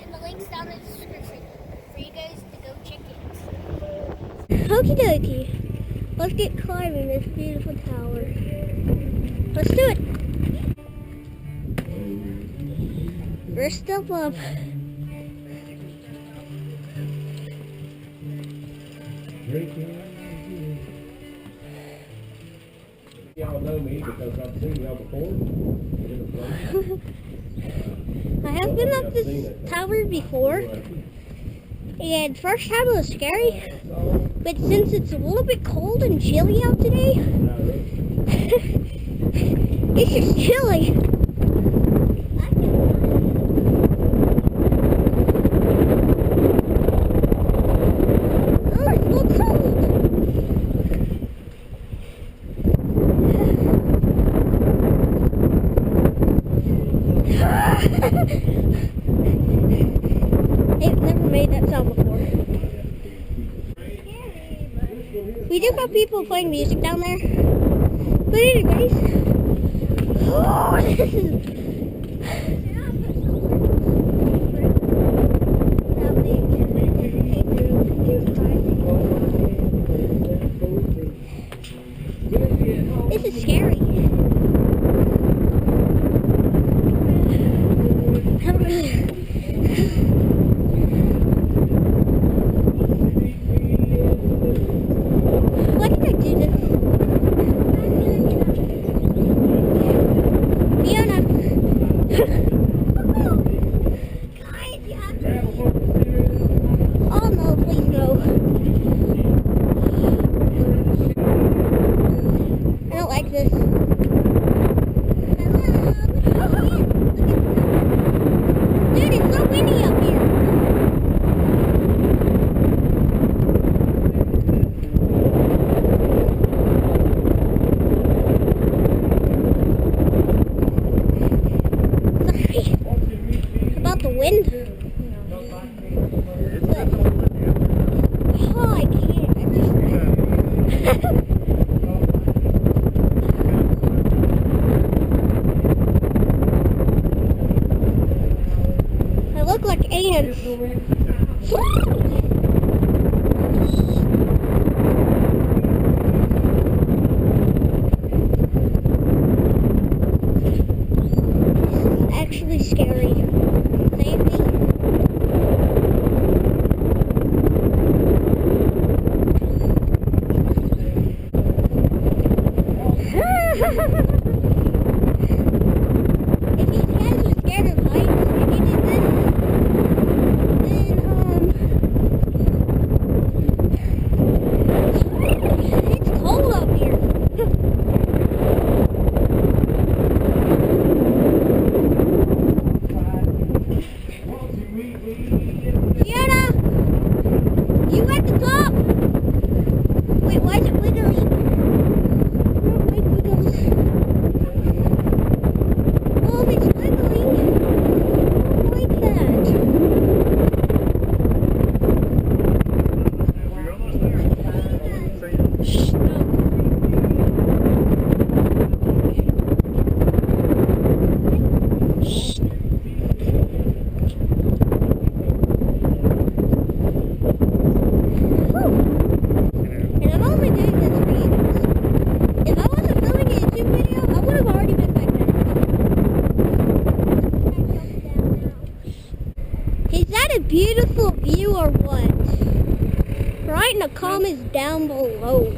and the link's down in the description for you guys to go check it. Okie dokie. Let's get climbing this beautiful tower. Let's do it. First step up. Y'all know me because I've seen y'all before. I have been up this tower before, and first time it was scary, but since it's a little bit cold and chilly out today, it's just chilly. Oh, it's so cold. I've never made that sound before. We do have people playing music down there. But anyways, oh, this is scary. Why did I do this? Fiona! Guys, you have to... Oh no, please no. I don't like this. Dude, it's so windy up here. About the wind. But, oh, I can't. I look like ants. Actually scary. Save me. If you guys are scared of heights, if you did this, then it's cold up here. Fiona! You at the top! Wait, why is it wiggly? I don't like wiggles. Oh, it's wiggling. I don't like that. Shh, no. Shh. And I'm only doing this for you guys. If I wasn't filming a YouTube video, I would have already been back there. Is that a beautiful view or what? Write in the comments down below.